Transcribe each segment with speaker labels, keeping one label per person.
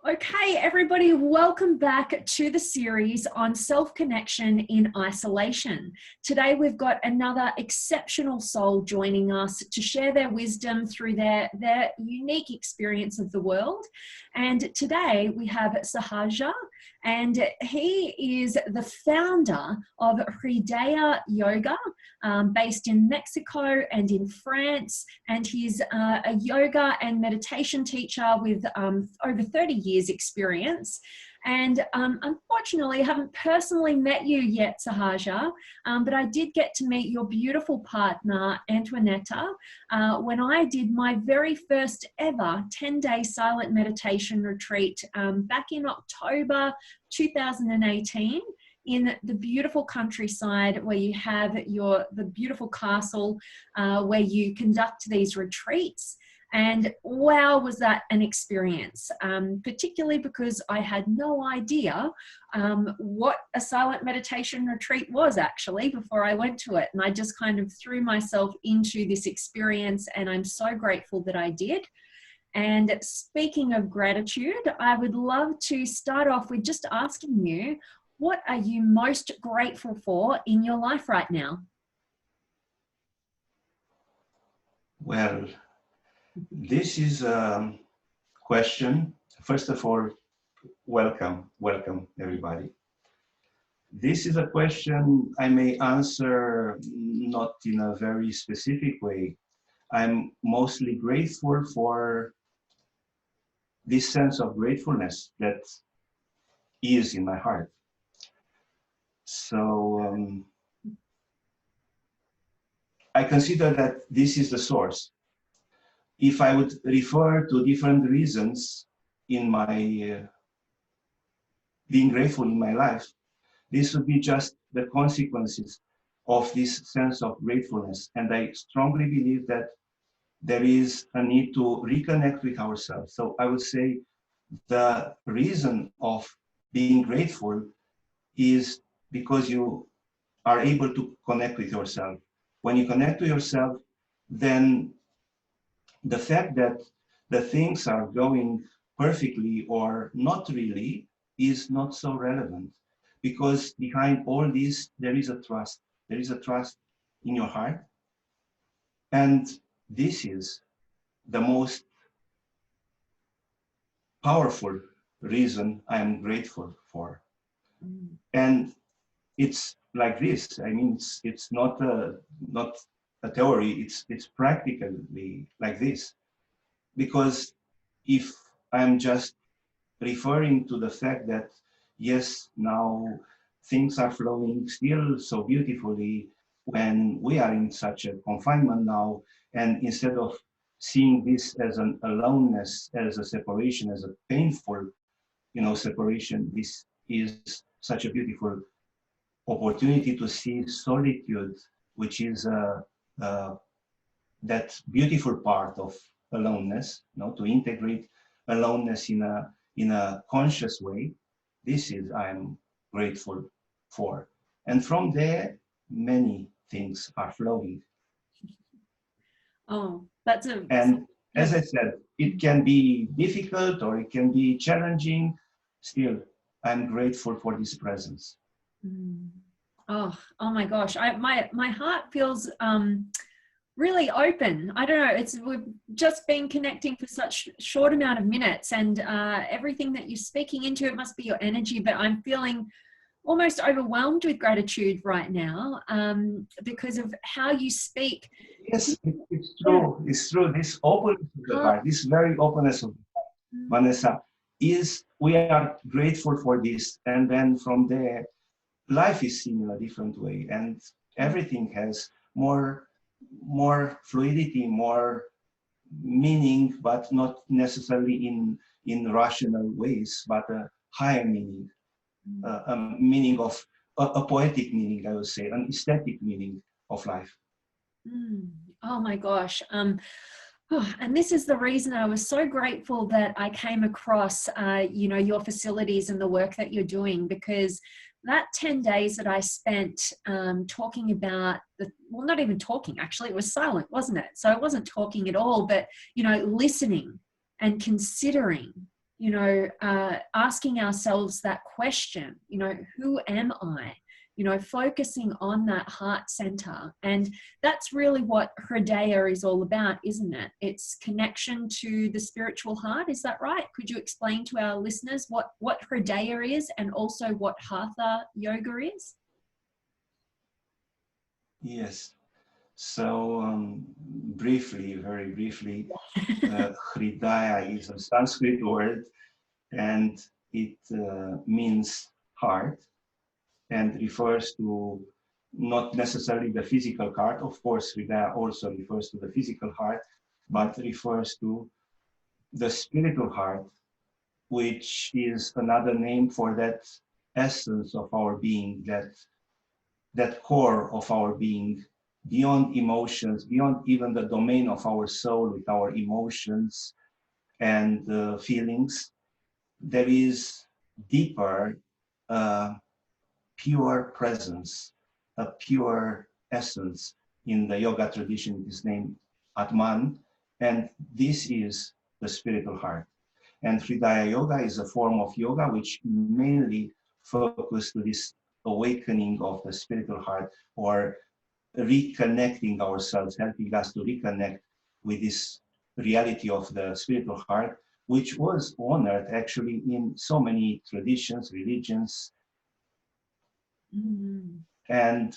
Speaker 1: Okay, everybody, welcome back to the series on self-connection in isolation. Today, we've got another exceptional soul joining us to share their wisdom through their unique experience of the world. And today, we have Sahaja, and he is the founder of Hridaya Yoga, based in Mexico and in France. And he's a yoga and meditation teacher with over 30 years experience. And unfortunately, I haven't personally met you yet, Sahaja, but I did get to meet your beautiful partner, Antoinetta, when I did my very first ever 10-day silent meditation retreat back in October 2018 in the beautiful countryside, where you have the beautiful castle where you conduct these retreats. And wow, was that an experience, particularly because I had no idea what a silent meditation retreat was actually before I went to it. And I just kind of threw myself into this experience, and I'm so grateful that I did. And speaking of gratitude, I would love to start off with just asking you, what are you most grateful for in your life right now?
Speaker 2: Well, this is a question. First of all, welcome everybody. This is a question I may answer not in a very specific way. I'm mostly grateful for this sense of gratefulness that is in my heart. So I consider that this is the source. If I would refer to different reasons in my being grateful in my life, this would be just the consequences of this sense of gratefulness. And I strongly believe that there is a need to reconnect with ourselves. So I would say the reason of being grateful is because you are able to connect with yourself. When you connect to yourself, then the fact that the things are going perfectly or not really is not so relevant, because behind all this, there is a trust. There is a trust in your heart. And this is the most powerful reason I am grateful for. And it's like this. I mean, it's not a theory, it's practically like this. Because if I'm just referring to the fact that, yes, now things are flowing still so beautifully when we are in such a confinement now, and instead of seeing this as an aloneness, as a separation, as a painful, separation, this is such a beautiful opportunity to see solitude, which is that beautiful part of aloneness, to integrate aloneness in a conscious way. This is I'm grateful for. And from there, many things are flowing.
Speaker 1: Oh,
Speaker 2: and as I said, it can be difficult or it can be challenging. Still, I'm grateful for this presence.
Speaker 1: Oh my gosh. My heart feels really open. I don't know. We've just been connecting for such a short amount of minutes, and everything that you're speaking into, it must be your energy, but I'm feeling almost overwhelmed with gratitude right now because of how you speak.
Speaker 2: Yes, it's true. Yeah. It's true. This openness of the heart, this very openness of the heart, Vanessa, we are grateful for this. And then from there, life is seen in a different way, and everything has more fluidity, more meaning, but not necessarily in rational ways, but a higher meaning, a meaning of a poetic meaning, I would say, an aesthetic meaning of life.
Speaker 1: Oh my gosh. And this is the reason I was so grateful that I came across, your facilities and the work that you're doing, because that 10 days that I spent talking about, not even talking, actually, it was silent, wasn't it? So I wasn't talking at all, but, listening and considering asking ourselves that question, who am I? Focusing on that heart center. And that's really what Hridaya is all about, isn't it? It's connection to the spiritual heart. Is that right? Could you explain to our listeners what Hridaya is and also what Hatha Yoga is?
Speaker 2: Yes. So briefly, very briefly, Hridaya is a Sanskrit word, and it means heart, and refers to not necessarily the physical heart. Of course, Hridaya also refers to the physical heart, but refers to the spiritual heart, which is another name for that essence of our being, that core of our being, beyond emotions, beyond even the domain of our soul with our emotions and feelings. There is deeper, pure presence, a pure essence. In the yoga tradition, it is named Atman, and this is the spiritual heart. And Hridaya Yoga is a form of yoga which mainly focuses to this awakening of the spiritual heart, or reconnecting ourselves, helping us to reconnect with this reality of the spiritual heart, which was honored actually in so many traditions, religions. And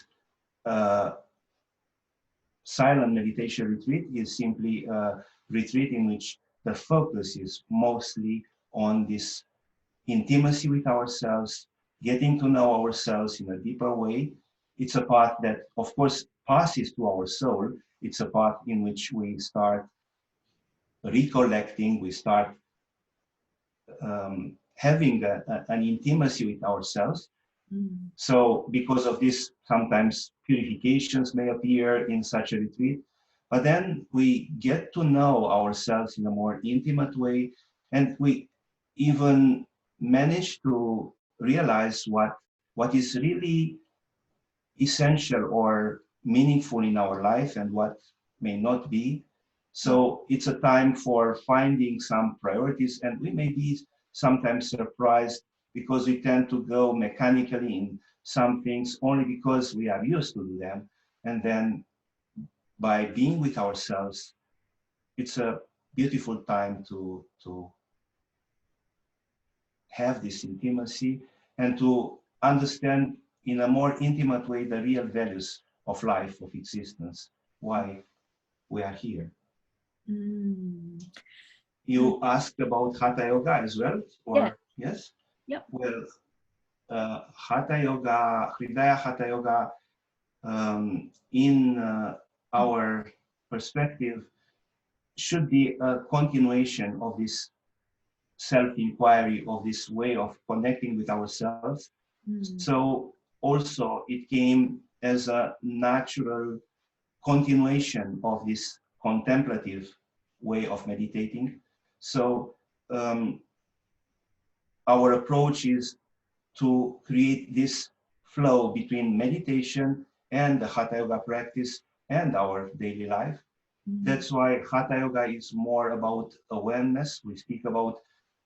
Speaker 2: silent meditation retreat is simply a retreat in which the focus is mostly on this intimacy with ourselves, getting to know ourselves in a deeper way. It's a path that, of course, passes to our soul. It's a path in which we start recollecting, we start having an intimacy with ourselves. So because of this, sometimes purifications may appear in such a retreat, but then we get to know ourselves in a more intimate way, and we even manage to realize what is really essential or meaningful in our life and what may not be. So it's a time for finding some priorities, and we may be sometimes surprised because we tend to go mechanically in some things only because we are used to do them. And then by being with ourselves, it's a beautiful time to have this intimacy and to understand in a more intimate way the real values of life, of existence, why we are here. You asked about Hatha Yoga as well, or
Speaker 1: yeah.
Speaker 2: Yes?
Speaker 1: Yep.
Speaker 2: Well, Hatha Yoga, Hridaya Hatha Yoga, in our perspective, should be a continuation of this self-inquiry, of this way of connecting with ourselves. So also it came as a natural continuation of this contemplative way of meditating. So our approach is to create this flow between meditation and the Hatha Yoga practice and our daily life. That's why Hatha Yoga is more about awareness. We speak about,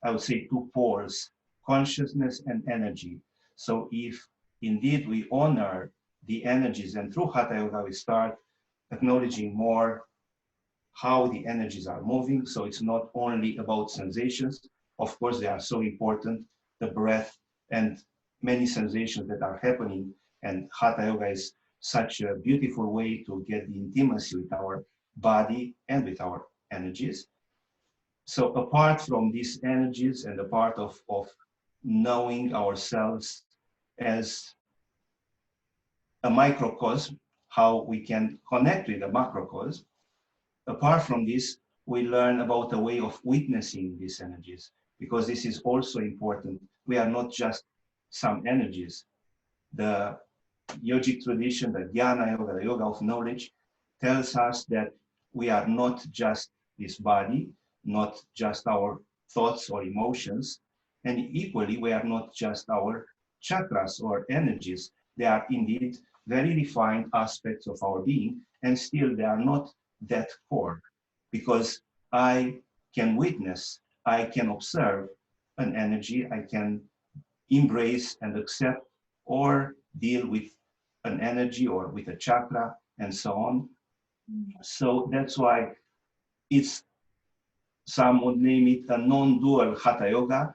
Speaker 2: I would say, two poles, consciousness and energy. So if indeed we honor the energies, and through Hatha Yoga we start acknowledging more how the energies are moving. So it's not only about sensations. Of course, they are so important, the breath and many sensations that are happening. And Hatha Yoga is such a beautiful way to get the intimacy with our body and with our energies. So apart from these energies and the part of knowing ourselves as a microcosm, how we can connect with the macrocosm, apart from this, we learn about a way of witnessing these energies, because this is also important. We are not just some energies. The yogic tradition, the Jnana Yoga, the yoga of knowledge, tells us that we are not just this body, not just our thoughts or emotions, and equally, we are not just our chakras or energies. They are indeed very refined aspects of our being, and still they are not that core, because I can witness, I can observe an energy, I can embrace and accept or deal with an energy or with a chakra and so on. So that's why it's, some would name it a non-dual Hatha Yoga,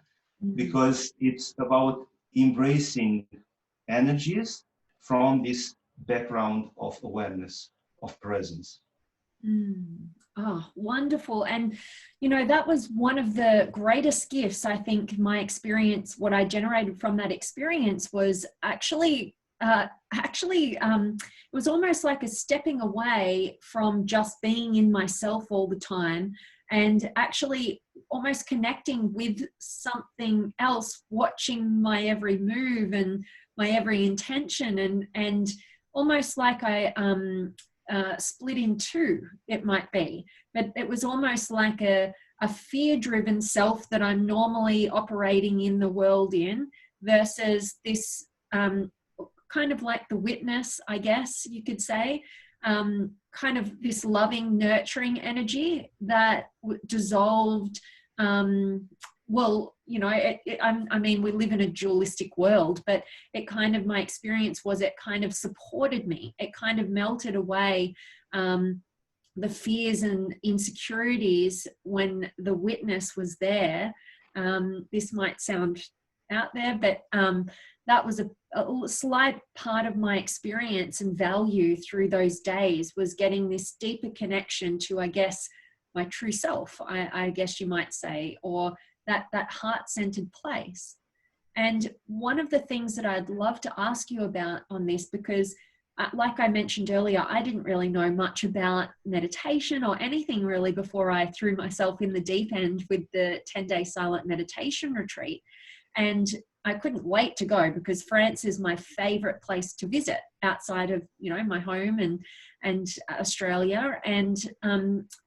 Speaker 2: because it's about embracing energies from this background of awareness, of presence.
Speaker 1: Oh, wonderful. And, you know, that was one of the greatest gifts, I think, my experience, what I generated from that experience was actually, it was almost like a stepping away from just being in myself all the time and actually almost connecting with something else, watching my every move and my every intention, and almost like I split in two, it might be, but it was almost like a fear-driven self that I'm normally operating in the world in, versus this kind of like the witness, I guess you could say, kind of this loving, nurturing energy that dissolved. Well, you know, I mean, we live in a dualistic world, but it kind of, my experience was it kind of supported me. It kind of melted away the fears and insecurities when the witness was there. This might sound out there, but that was a slight part of my experience and value through those days, was getting this deeper connection to, I guess, my true self, I guess you might say, or that heart-centered place. And one of the things that I'd love to ask you about on this, because like I mentioned earlier, I didn't really know much about meditation or anything really before I threw myself in the deep end with the 10-day silent meditation retreat. And I couldn't wait to go, because France is my favorite place to visit outside of, you know, my home and Australia. And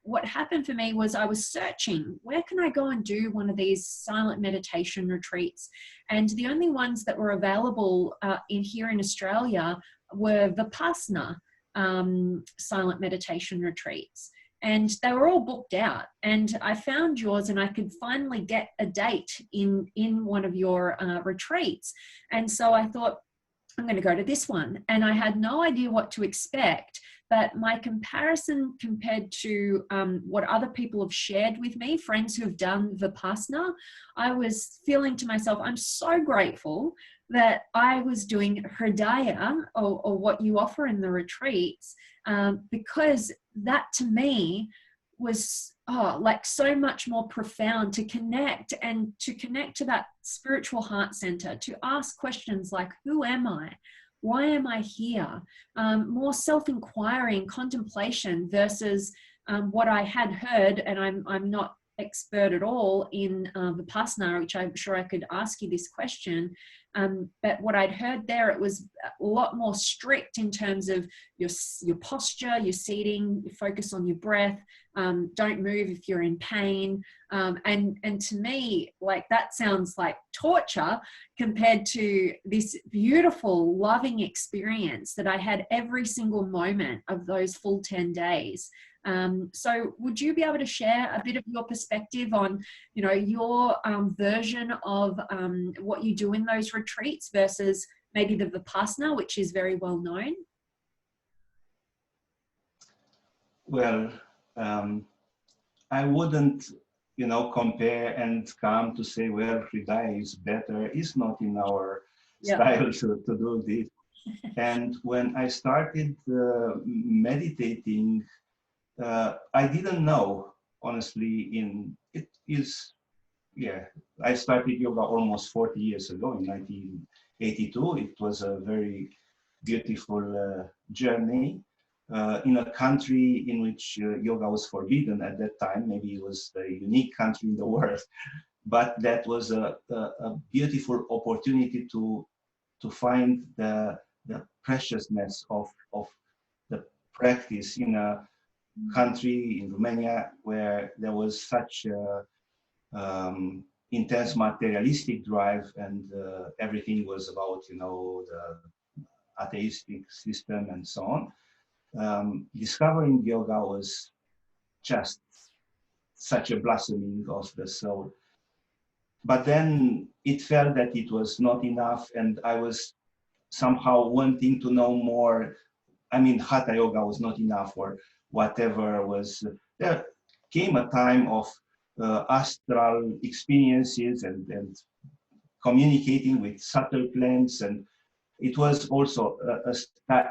Speaker 1: what happened for me was I was searching, where can I go and do one of these silent meditation retreats? And the only ones that were available here in Australia were Vipassana silent meditation retreats. And they were all booked out, and I found yours, and I could finally get a date in one of your retreats. And so I thought, I'm going to go to this one. And I had no idea what to expect, but my comparison compared to what other people have shared with me, friends who have done Vipassana, I was feeling to myself, I'm so grateful that I was doing Hridaya, or what you offer in the retreats, because that to me was like so much more profound, to connect to that spiritual heart center, to ask questions like, who am I? Why am I here? More self-inquiry and contemplation versus what I had heard, and I'm not expert at all in Vipassana, which I'm sure I could ask you this question. But what I'd heard there, it was a lot more strict in terms of your posture, your seating, you focus on your breath, don't move if you're in pain. And to me, like, that sounds like torture compared to this beautiful, loving experience that I had every single moment of those full 10 days. So would you be able to share a bit of your perspective on, you know, your version of what you do in those retreats versus maybe the Vipassana, which is very well known?
Speaker 2: Well, I wouldn't, you know, compare and come to say, well, Hridaya is better. It's not in our style to do this. And when I started meditating, I didn't know, honestly, I started yoga almost 40 years ago in 1982. It was a very beautiful journey in a country in which yoga was forbidden at that time. Maybe it was a unique country in the world, but that was a beautiful opportunity to find the preciousness of the practice in a country, in Romania, where there was such a intense materialistic drive, and everything was about, you know, the atheistic system and so on. Discovering yoga was just such a blossoming of the soul. but then it felt that it was not enough, and I was somehow wanting to know more. I mean, Hatha Yoga was not enough, or whatever was. There came a time of astral experiences and communicating with subtle planes, and it was also a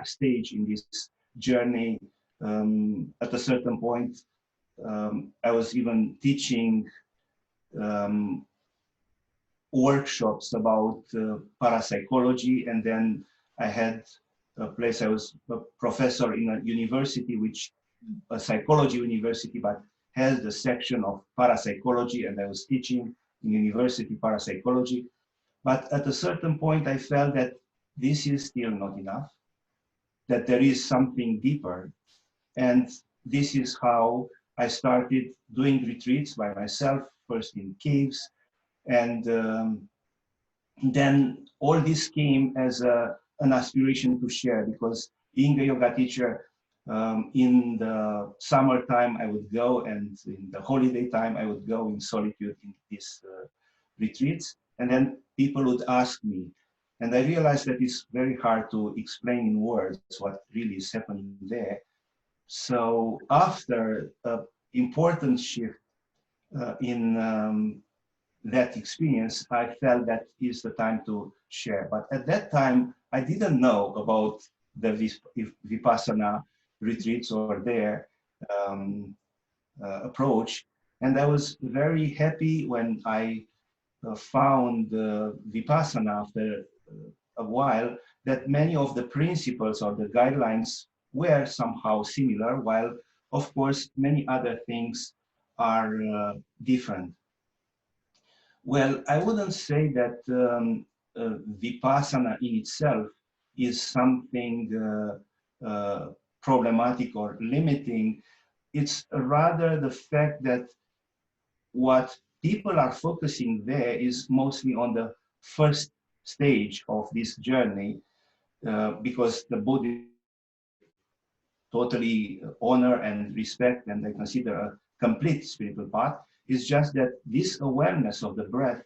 Speaker 2: stage in this journey. At a certain point, I was even teaching um, workshops about parapsychology, and then I had a place. I was a professor in a university, which a psychology university, but has the section of parapsychology, and I was teaching in university parapsychology. But at a certain point, I felt that this is still not enough, that there is something deeper. And this is how I started doing retreats by myself, first in caves, and then all this came as an aspiration to share, because being a yoga teacher, in the summertime I would go, and in the holiday time I would go in solitude in these retreats, and then people would ask me, and I realized that it's very hard to explain in words what really is happening there. So after an important shift in that experience, I felt that is the time to share. But at that time, I didn't know about the Vipassana retreats or their um, approach. And I was very happy when I found Vipassana after a while, that many of the principles or the guidelines were somehow similar, while of course many other things are different. Well, I wouldn't say that Vipassana in itself is something problematic or limiting. It's rather the fact that what people are focusing there is mostly on the first stage of this journey, because the Buddhists totally honor and respect, and they consider a complete spiritual path. It's just that this awareness of the breath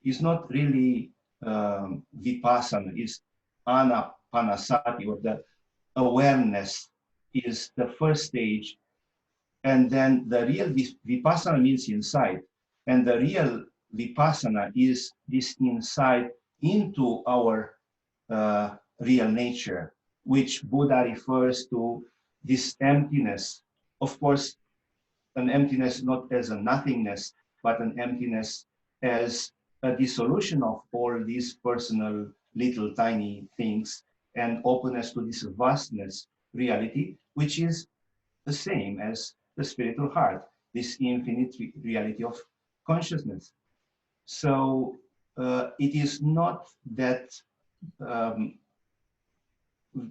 Speaker 2: is not really vipassana, is anapanasati, or the awareness is the first stage. And then the real vipassana means inside. And the real vipassana is this insight into our real nature, which Buddha refers to this emptiness. Of course, an emptiness not as a nothingness, but an emptiness as a dissolution of all these personal little tiny things, and openness to this vastness reality, which is the same as the spiritual heart, this infinite reality of consciousness. So it is not that um,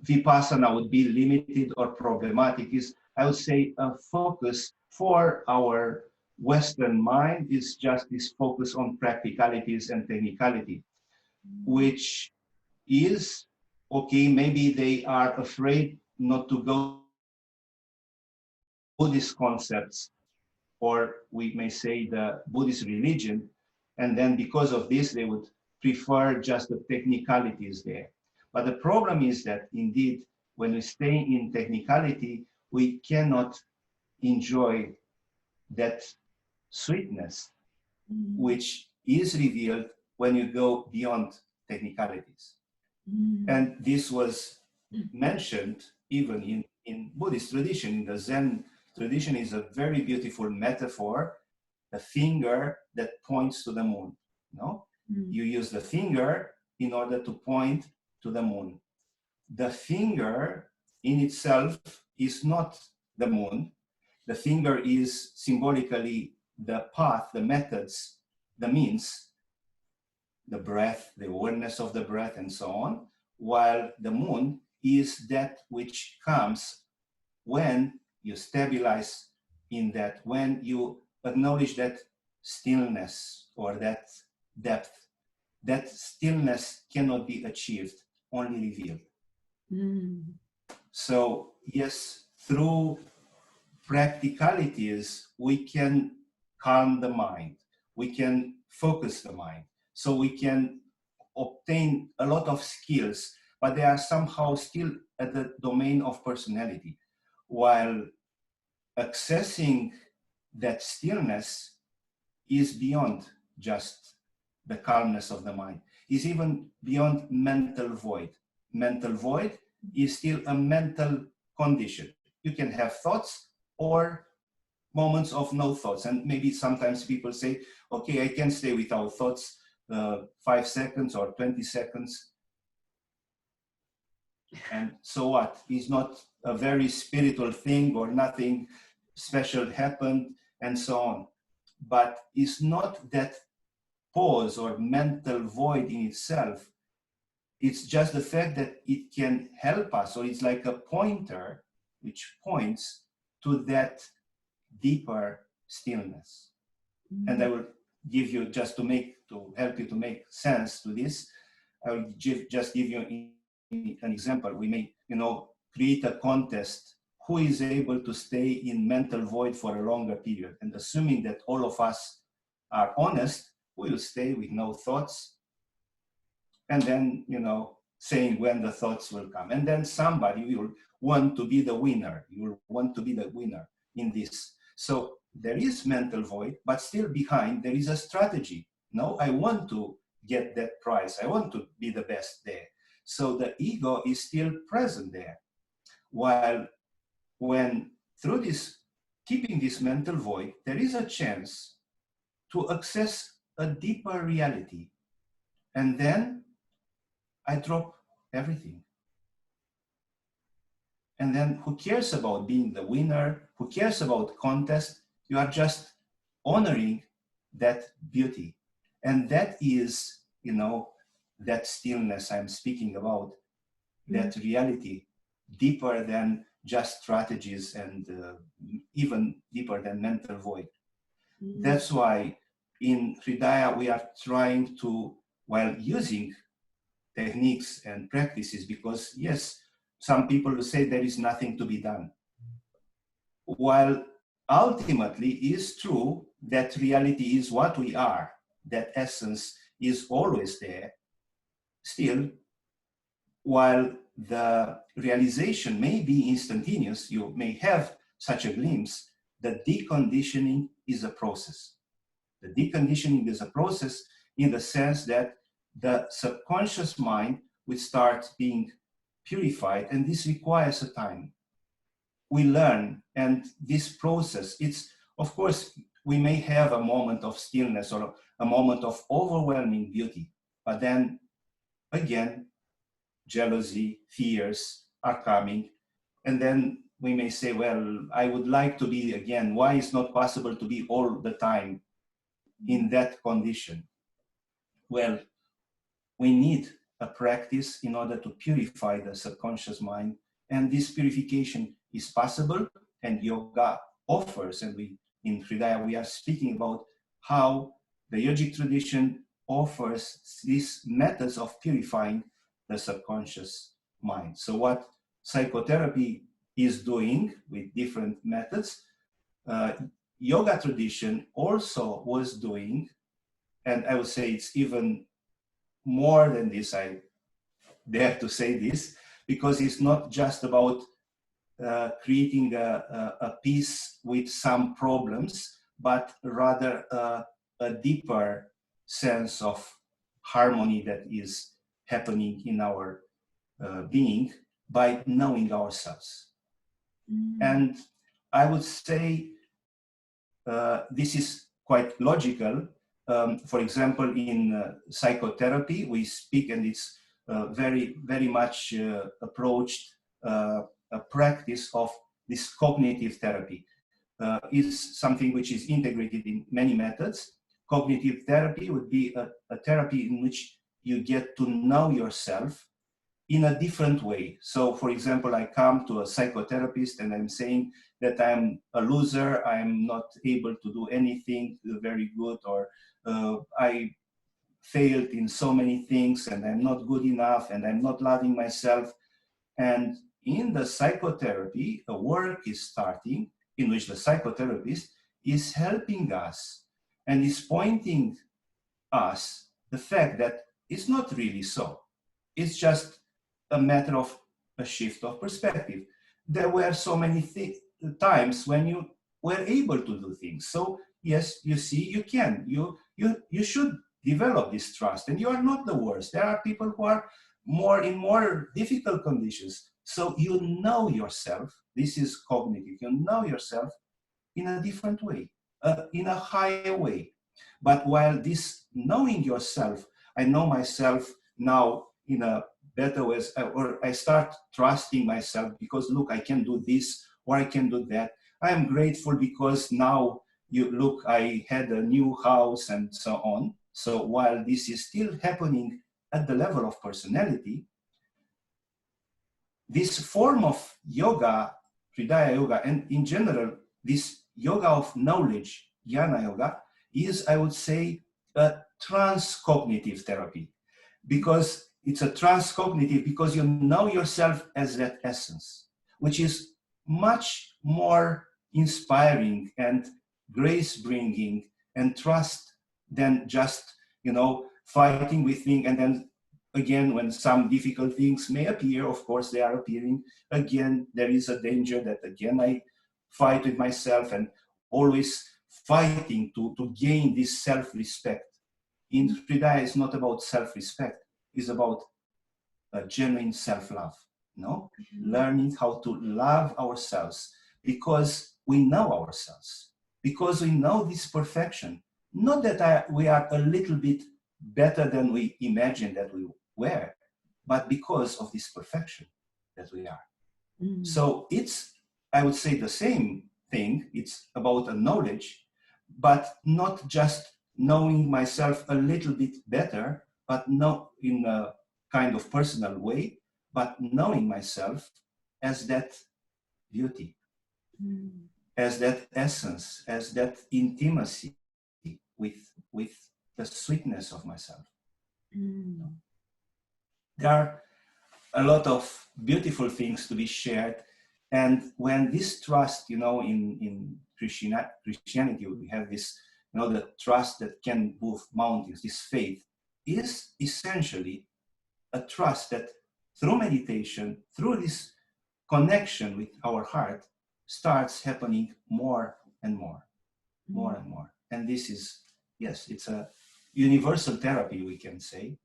Speaker 2: Vipassana would be limited or problematic. Is, I would say, a focus for our Western mind is just this focus on practicalities and technicality, which is okay. Maybe they are afraid not to go Buddhist concepts, or we may say the Buddhist religion, and then because of this, they would prefer just the technicalities there. But the problem is that indeed, when we stay in technicality, we cannot enjoy that sweetness, which is revealed when you go beyond technicalities. And this was mentioned even in Buddhist tradition. In the Zen tradition is a very beautiful metaphor, the finger that points to the moon. No? You use the finger in order to point to the moon. The finger in itself is not the moon. The finger is symbolically the path, the methods, the means, the breath, the awareness of the breath, and so on, while the moon is that which comes when you stabilize in that, when you acknowledge that stillness or that depth. That stillness cannot be achieved, only revealed. So yes, through practicalities, we can calm the mind. We can focus the mind. So we can obtain a lot of skills, but they are somehow still at the domain of personality. While accessing that stillness is beyond just the calmness of the mind, is even beyond mental void. Mental void is still a mental condition. You can have thoughts or moments of no thoughts. And maybe sometimes people say, okay, I can stay without thoughts 5 seconds or 20 seconds. And so what? It's not a very spiritual thing, or nothing special happened and so on. But it's not that pause or mental void in itself. It's just the fact that it can help us, or it's like a pointer which points to that deeper stillness. And I will give you, just to help you to make sense to this, I will just give you an example. We may, create a contest, who is able to stay in mental void for a longer period. And assuming that all of us are honest, we will stay with no thoughts. And then, saying when the thoughts will come. And then somebody will want to be the winner. You will want to be the winner in this. So there is mental void, but still behind there is a strategy. No, I want to get that prize. I want to be the best there. So the ego is still present there. While when through this, keeping this mental void, there is a chance to access a deeper reality. And then I drop everything. And then who cares about being the winner? Who cares about contest? You are just honoring that beauty. And that is, that stillness I'm speaking about, that reality, deeper than just strategies and even deeper than mental void. That's why in Hridaya we are trying to, while using techniques and practices, because yes, some people will say there is nothing to be done. While ultimately it is true that reality is what we are, that essence is always there, still, while the realization may be instantaneous, you may have such a glimpse, the deconditioning is a process. The deconditioning is a process in the sense that the subconscious mind will start being purified, and this requires a time. We learn, and this process, it's, of course, we may have a moment of stillness or a moment of overwhelming beauty, but then again, jealousy, fears are coming, and then we may say, well, I would like to be again, why is not possible to be all the time in that condition? Well, we need a practice in order to purify the subconscious mind, and this purification is possible, and yoga offers, and we in Hridaya we are speaking about how the yogic tradition offers these methods of purifying the subconscious mind. So what psychotherapy is doing with different methods, yoga tradition also was doing, and I would say it's even more than this, I dare to say this, because it's not just about creating a peace with some problems, but rather a deeper sense of harmony that is happening in our being by knowing ourselves. And I would say this is quite logical. For example, in psychotherapy, we speak, and it's very, very much approached a practice of this cognitive therapy. It's something which is integrated in many methods. Cognitive therapy would be a therapy in which you get to know yourself in a different way. So, for example, I come to a psychotherapist and I'm saying that I'm a loser, I'm not able to do anything very good, or I failed in so many things and I'm not good enough and I'm not loving myself. And in the psychotherapy, a work is starting in which the psychotherapist is helping us and is pointing us the fact that it's not really so. It's just a matter of a shift of perspective. There were so many times when you were able to do things. So yes, you see, you can. You should develop this trust, and you are not the worst. There are people who are in more difficult conditions. So you know yourself. This is cognitive. You know yourself in a different way, in a higher way. But while this knowing yourself, I know myself now in a better way, or I start trusting myself because look, I can do this or I can do that. I am grateful because now you look, I had a new house and so on. So while this is still happening at the level of personality, this form of yoga, Hridaya yoga, and in general, this yoga of knowledge, jnana yoga, is, I would say, a transcognitive therapy. Because it's a transcognitive, because you know yourself as that essence, which is much more inspiring and grace-bringing and trust than just, fighting with things. And then again, when some difficult things may appear, of course they are appearing, again, there is a danger that again I fight with myself and always fighting to gain this self-respect. In Hridaya, it's not about self-respect, it's about a genuine self-love, learning how to love ourselves because we know ourselves, because we know this perfection. Not that we are a little bit better than we imagined that we were, but because of this perfection that we are. So it's, I would say, the same thing. It's about a knowledge, but not just knowing myself a little bit better, but not in a kind of personal way, but knowing myself as that beauty, as that essence, as that intimacy with the sweetness of myself. There are a lot of beautiful things to be shared. And when this trust, in Christianity, we have this, the trust that can move mountains, this faith is essentially a trust that through meditation, through this connection with our heart, starts happening more and more, more and more. And this is, yes, it's a universal therapy, we can say,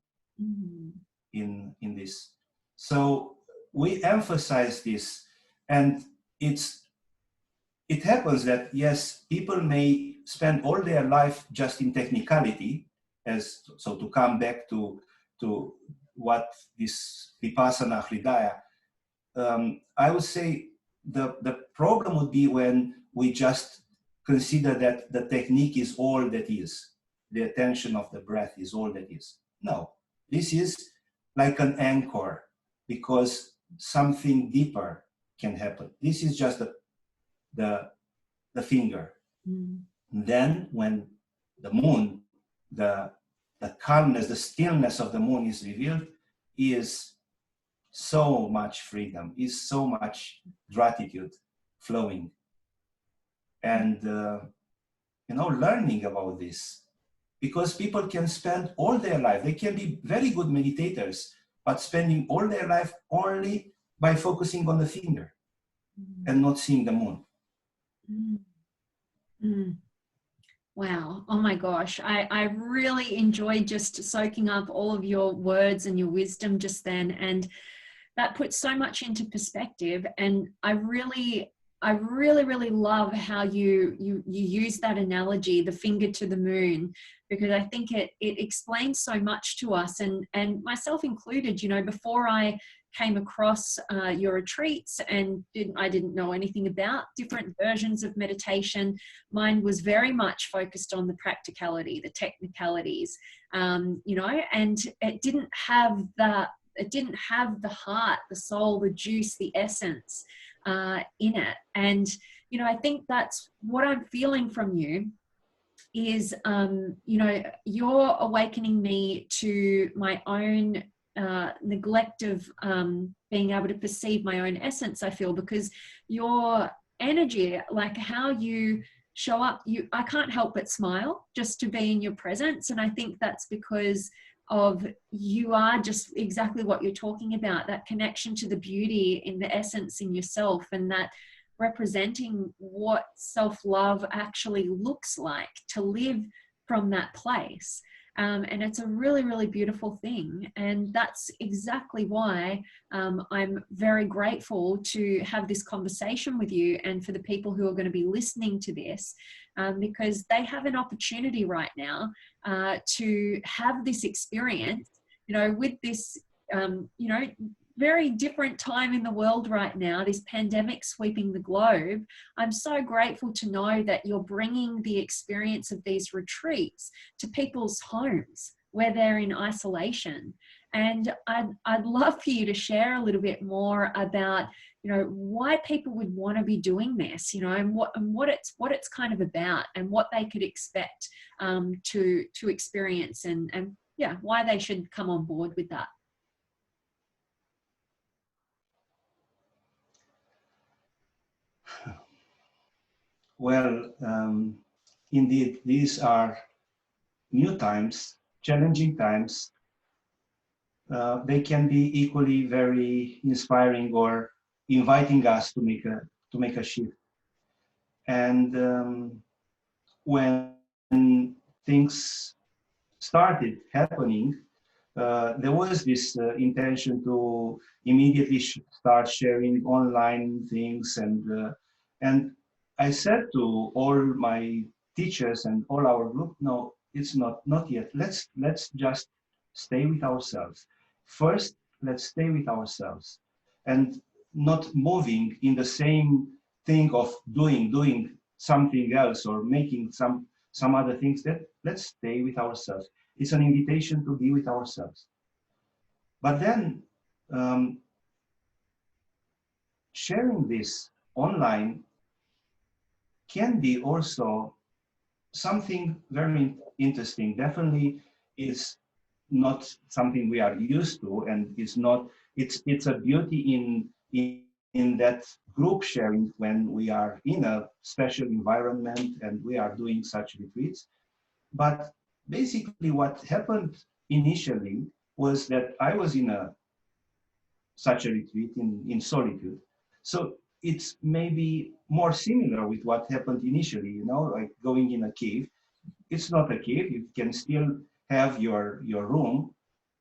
Speaker 2: in this. So we emphasize this, and it happens that, yes, people may spend all their life just in technicality, so to come back to what this Vipassana Hridaya, I would say the problem would be when we just consider that the technique is all that is, the attention of the breath is all that is. No, this is like an anchor, because something deeper can happen. This is just the finger. Then when the moon, the calmness, the stillness of the moon is revealed, is so much freedom, is so much gratitude flowing. And, learning about this, because people can spend all their life, they can be very good meditators, but spending all their life only by focusing on the finger and not seeing the moon.
Speaker 1: Wow. Oh my gosh. I really enjoyed just soaking up all of your words and your wisdom just then. And that puts so much into perspective. And I really love how you use that analogy, the finger to the moon, because I think it explains so much to us, and myself included. Before I came across your retreats and I didn't know anything about different versions of meditation. Mine was very much focused on the practicality, the technicalities, and it didn't have the heart, the soul, the juice, the essence in it. And I think that's what I'm feeling from you is you're awakening me to my own neglect of being able to perceive my own essence, I feel, because your energy, like how you show up, I can't help but smile just to be in your presence. And I think that's because of you are just exactly what you're talking about, that connection to the beauty in the essence in yourself, and that representing what self-love actually looks like to live from that place. And it's a really, really beautiful thing. And that's exactly why I'm very grateful to have this conversation with you and for the people who are going to be listening to this, because they have an opportunity right now to have this experience, with this, very different time in the world right now, this pandemic sweeping the globe. I'm so grateful to know that you're bringing the experience of these retreats to people's homes where they're in isolation. And I'd love for you to share a little bit more about, why people would want to be doing this, and what it's kind of about, and what they could expect to experience, and yeah, why they should come on board with that.
Speaker 2: Well, indeed, these are new times, challenging times. They can be equally very inspiring or inviting us to make a shift. And when things started happening, there was this intention to immediately start sharing online things, and I said to all my teachers and all our group, no, it's not yet. Let's just stay with ourselves. First, let's stay with ourselves, and not moving in the same thing of doing something else or making some other things. That let's stay with ourselves. It's an invitation to be with ourselves. But then sharing this online can be also something very interesting. Definitely is not something we are used to, and it's a beauty in that group sharing when we are in a special environment and we are doing such retreats. But basically what happened initially was that I was in such a retreat in solitude. So it's maybe more similar with what happened initially, like going in a cave. It's not a cave, you can still have your room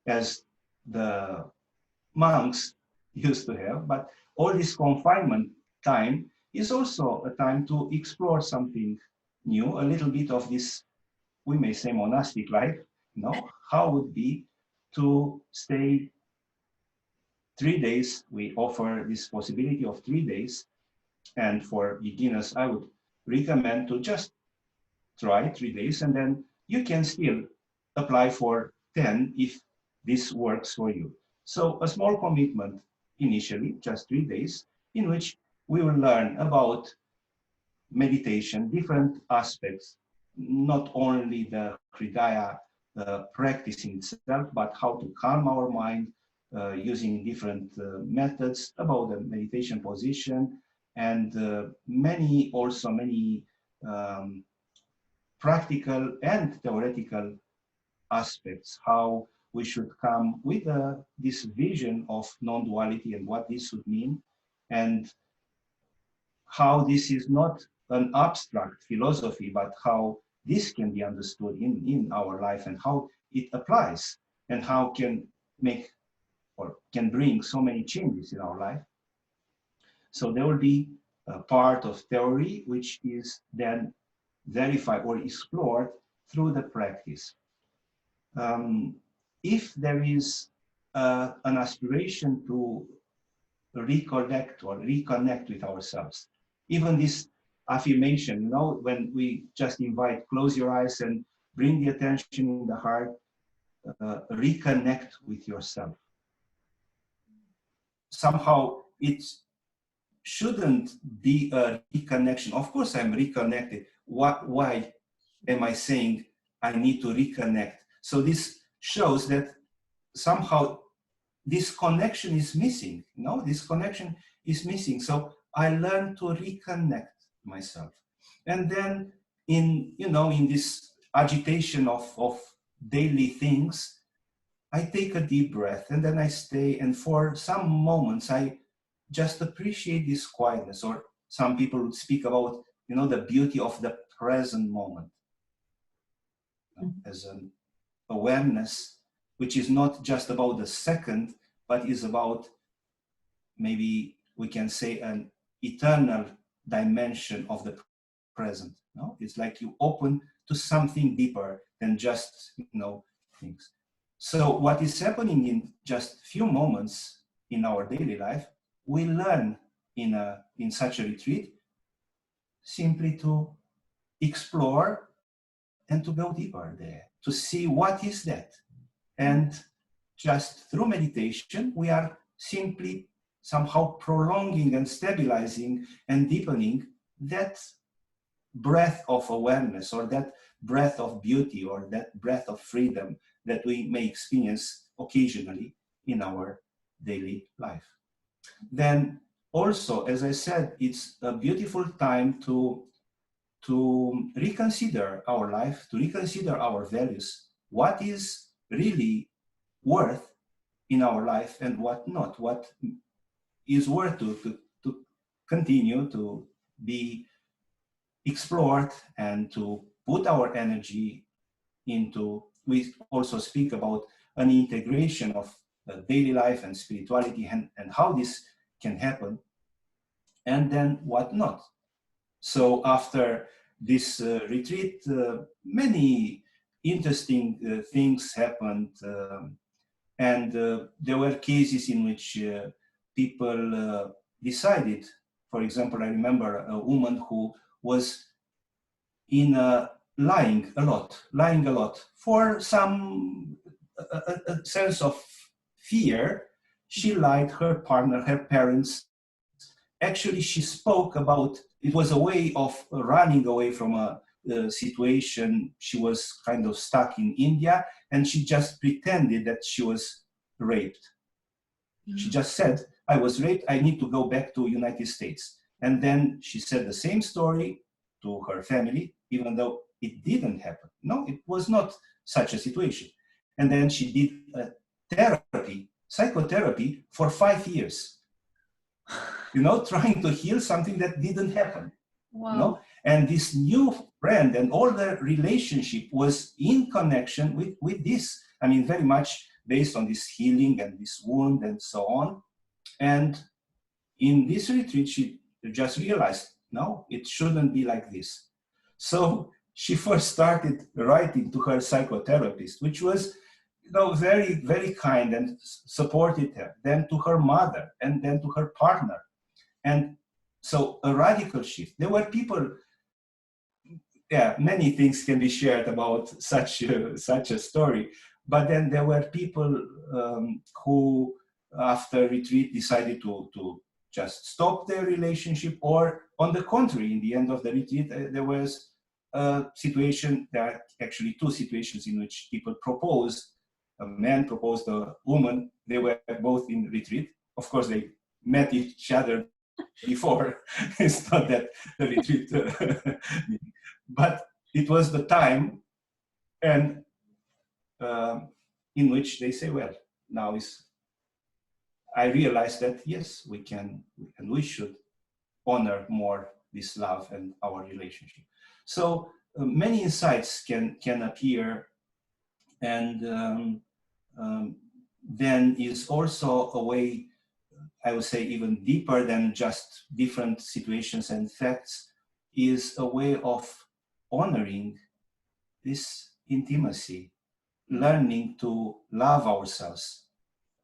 Speaker 2: as the monks used to have, but all this confinement time is also a time to explore something new, a little bit of this, we may say, monastic life, how would be to stay 3 days. We offer this possibility of 3 days. And for beginners, I would recommend to just try 3 days, and then you can still apply for 10 if this works for you. So a small commitment initially, just 3 days, in which we will learn about meditation, different aspects, not only the Hridaya practicing itself, but how to calm our mind using different methods, about the meditation position, and many practical and theoretical aspects, how we should come with this vision of non-duality and what this would mean, and how this is not an abstract philosophy, but how this can be understood in our life, and how it applies, and how can make or can bring so many changes in our life. So there will be a part of theory which is then verified or explored through the practice. If there is an aspiration to recollect or reconnect with ourselves, even this affirmation, when we just invite, close your eyes and bring the attention in the heart, reconnect with yourself. Somehow it shouldn't be a reconnection. Of course, I'm reconnected. Why am I saying I need to reconnect? So this shows that somehow this connection is missing. This connection is missing. So I learn to reconnect myself. And then in this agitation of daily things, I take a deep breath, and then I stay, and for some moments I just appreciate this quietness. Or some people would speak about, the beauty of the present moment, as an awareness which is not just about the second, but is about, maybe we can say, an eternal dimension of the present. No, it's like you open to something deeper than just things. So what is happening in just few moments in our daily life, we learn in such a retreat simply to explore and to go deeper there, to see what is that. And just through meditation, we are simply somehow prolonging and stabilizing and deepening that breath of awareness, or that breath of beauty, or that breath of freedom that we may experience occasionally in our daily life. Then also, as I said, it's a beautiful time to reconsider our life, to reconsider our values, what is really worth in our life and what not, what is worth to continue to be explored and to put our energy into. We also speak about an integration of daily life and spirituality, and how this can happen, and then what not. So after this retreat, many interesting things happened, and there were cases in which people decided. For example, I remember a woman who was lying a lot for some a sense of fear. She lied, her partner, her parents. Actually, she spoke about, it was a way of running away from a situation. She was kind of stuck in India, and she just pretended that she was raped. She just said, I was raped, I need to go back to United States. And then she said the same story to her family, even though it didn't happen. No, it was not such a situation. And then she did psychotherapy for 5 years, trying to heal something that didn't happen.
Speaker 1: Wow.
Speaker 2: And this new friend and all the relationship was in connection with this. I mean, very much based on this healing and this wound and so on. And in this retreat, she just realized, no, it shouldn't be like this. So she first started writing to her psychotherapist, which was, very, very kind and supported her, then to her mother, and then to her partner. And so a radical shift. There were people, many things can be shared about such a story. But then there were people who, after retreat, decided to just stop their relationship, or on the contrary, in the end of the retreat, there was a situation. There are actually two situations in which people proposed. A man proposed a woman. They were both in retreat. Of course, they met each other before. It's not that the retreat, but it was the time, and in which they say, well, now I realize that yes, we can and we should honor more this love and our relationship. So many insights can appear, and then is also a way, I would say, even deeper than just different situations and facts, is a way of honoring this intimacy, learning to love ourselves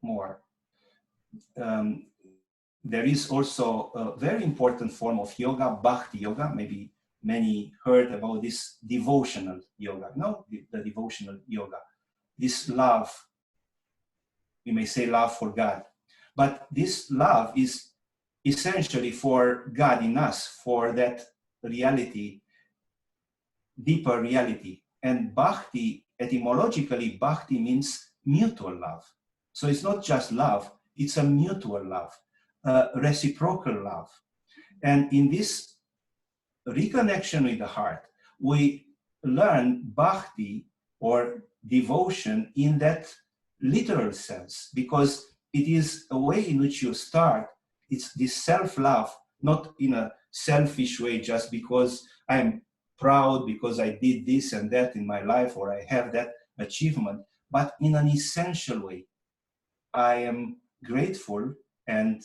Speaker 2: more. There is also a very important form of yoga, bhakti yoga. Maybe many heard about this devotional yoga. No, the devotional yoga. This love, we may say love for God. But this love is essentially for God in us, for that reality, deeper reality. And bhakti, etymologically, bhakti means mutual love. So it's not just love, it's a mutual love, reciprocal love. And in this reconnection with the heart. We learn bhakti or devotion in that literal sense, because it is a way in which you start. It's this self-love, not in a selfish way, just because I'm proud because I did this and that in my life, or I have that achievement, but in an essential way. I am grateful, and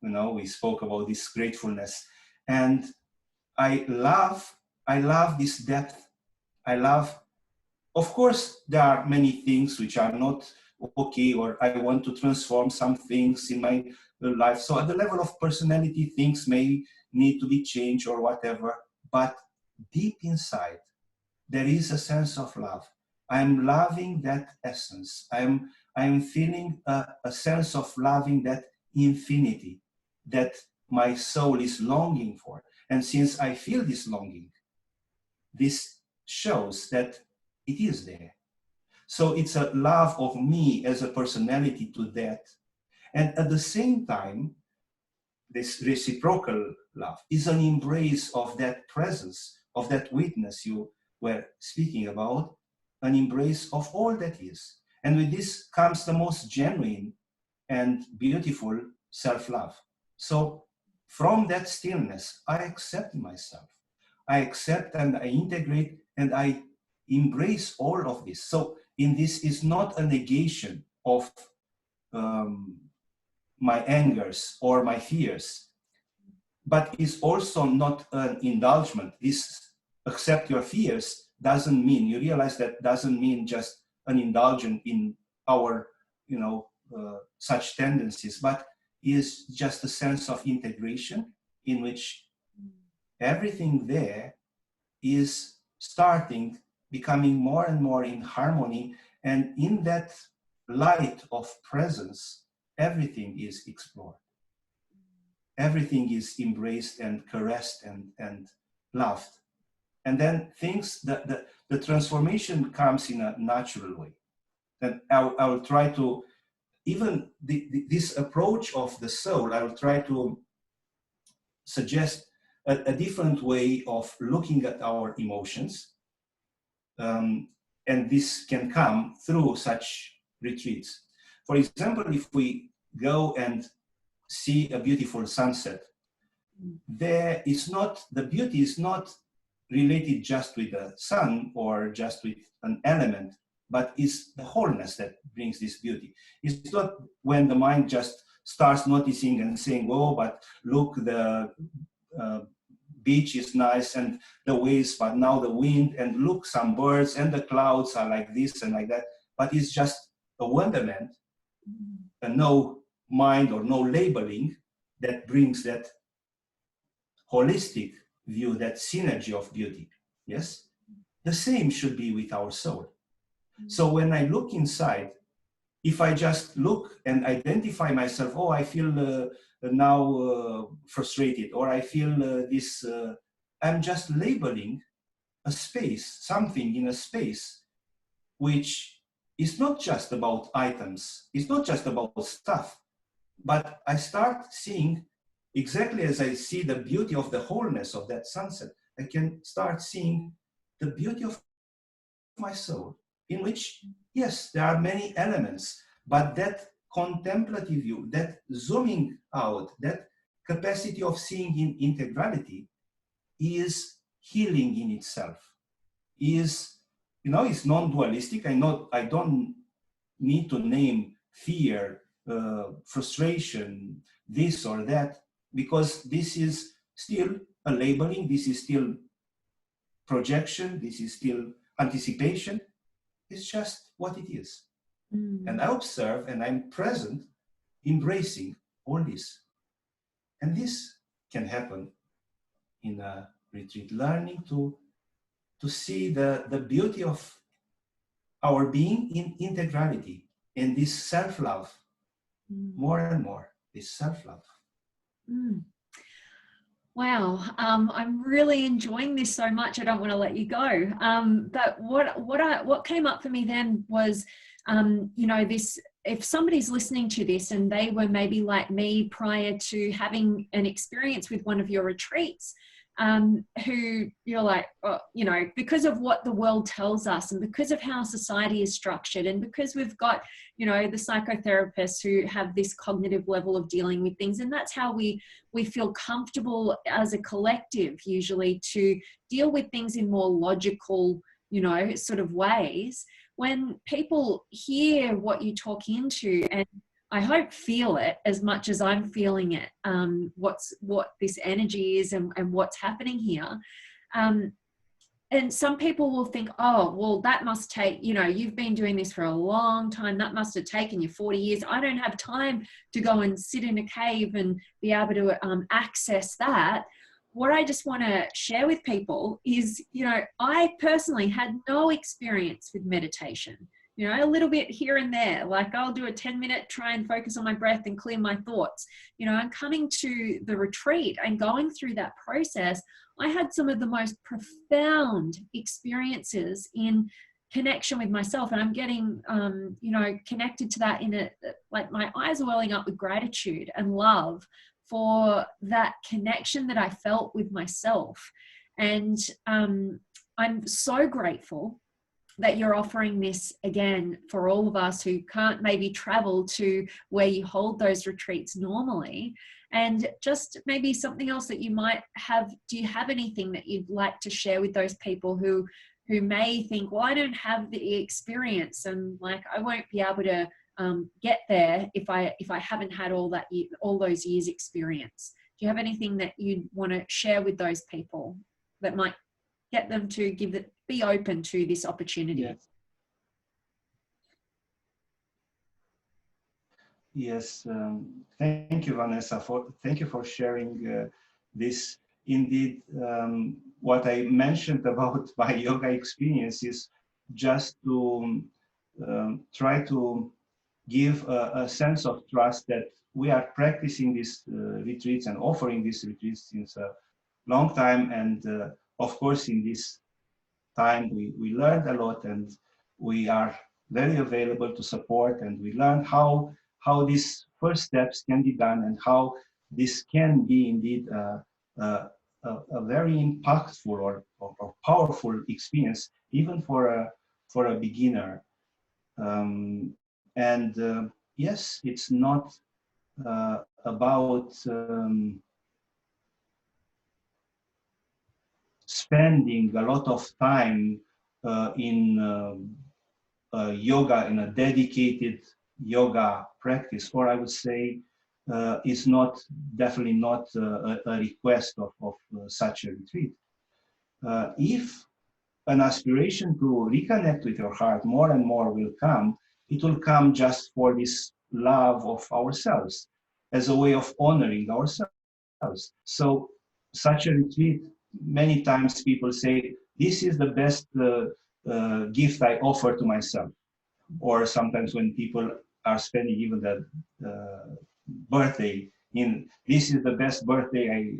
Speaker 2: we spoke about this gratefulness, and I love this depth. I love, of course, there are many things which are not okay, or I want to transform some things in my life. So at the level of personality, things may need to be changed or whatever, but deep inside, there is a sense of love. I'm loving that essence. I'm feeling a sense of loving that infinity that my soul is longing for. And since I feel this longing, this shows that it is there. So it's a love of me as a personality to that. And at the same time, this reciprocal love is an embrace of that presence, of that witness you were speaking about, an embrace of all that is. And with this comes the most genuine and beautiful self-love. So from that stillness, I accept myself. I accept and I integrate and I embrace all of this. So in this is not a negation of my angers or my fears, but is also not an indulgence. This accept your fears doesn't mean, you realize that doesn't mean just an indulgence in our, such tendencies, but is just a sense of integration in which everything there is starting, becoming more and more in harmony, and in that light of presence, everything is explored. Everything is embraced and caressed and loved. And then things, the transformation comes in a natural way. And I will try to, even this approach of the soul, I will try to suggest a different way of looking at our emotions. And this can come through such retreats. For example, if we go and see a beautiful sunset, there is not, the beauty is not related just with the sun or just with an element, but it's the wholeness that brings this beauty. It's not when the mind just starts noticing and saying, oh, but look, the beach is nice and the waves, but now the wind, and look, some birds and the clouds are like this and like that. But it's just a wonderment, and no mind or no labeling that brings that holistic view, that synergy of beauty. Yes? The same should be with our soul. So when I look inside, if I just look and identify myself, oh, I feel now frustrated, or I feel this, I'm just labeling a space, something in a space, which is not just about items, it's not just about stuff, but I start seeing, exactly as I see the beauty of the wholeness of that sunset, I can start seeing the beauty of my soul, in which, yes, there are many elements, but that contemplative view, that zooming out, that capacity of seeing in integrality is healing in itself, is, it's non-dualistic. I don't need to name fear, frustration, this or that, because this is still a labeling, this is still projection, this is still anticipation. It's just what it is. And I observe and I'm present, embracing all this. And this can happen in a retreat, learning to see the beauty of our being in integrality, and this self-love, more and more, this self-love.
Speaker 1: Wow, I'm really enjoying this so much. I don't want to let you go. But what came up for me then was, this. If somebody's listening to this and they were maybe like me prior to having an experience with one of your retreats, who you're like, oh, you know, because of what the world tells us and because of how society is structured and because we've got, you know, the psychotherapists who have this cognitive level of dealing with things, and that's how we feel comfortable as a collective usually to deal with things in more logical, you know, sort of ways. When people hear what you talk into, and I hope feel it as much as I'm feeling it, what this energy is and what's happening here. And some people will think, oh, well, that must take, you know, you've been doing this for a long time. That must have taken you 40 years. I don't have time to go and sit in a cave and be able to access that. What I just want to share with people is, you know, I personally had no experience with meditation. You know, a little bit here and there, like I'll do a 10-minute, try and focus on my breath and clear my thoughts. You know, I'm coming to the retreat and going through that process. I had some of the most profound experiences in connection with myself, and I'm getting, you know, connected to that in a, like my eyes are welling up with gratitude and love for that connection that I felt with myself. And I'm so grateful that you're offering this again for all of us who can't maybe travel to where you hold those retreats normally. And just maybe something else that you might have, do you have anything that you'd like to share with those people who may think, well, I don't have the experience and like I won't be able to get there if I haven't had all those years experience? Do you have anything that you'd want to share with those people that might get them to be open to this opportunity?
Speaker 2: Yes. Yes, thank you, Vanessa. Thank you for sharing this. Indeed, what I mentioned about my yoga experience is just to try to give a sense of trust that we are practicing these retreats and offering these retreats since a long time. And of course, in this time, we learned a lot, and we are very available to support, and we learned how these first steps can be done and how this can be indeed a very impactful or powerful experience, even for a beginner. And yes, it's not about spending a lot of time in yoga, in a dedicated yoga practice, or I would say is definitely not a request of such a retreat. If an aspiration to reconnect with your heart more and more will come, it will come just for this love of ourselves, as a way of honoring ourselves. So such a retreat, many times people say, this is the best gift I offer to myself. Or sometimes when people are spending even the birthday, this is the best birthday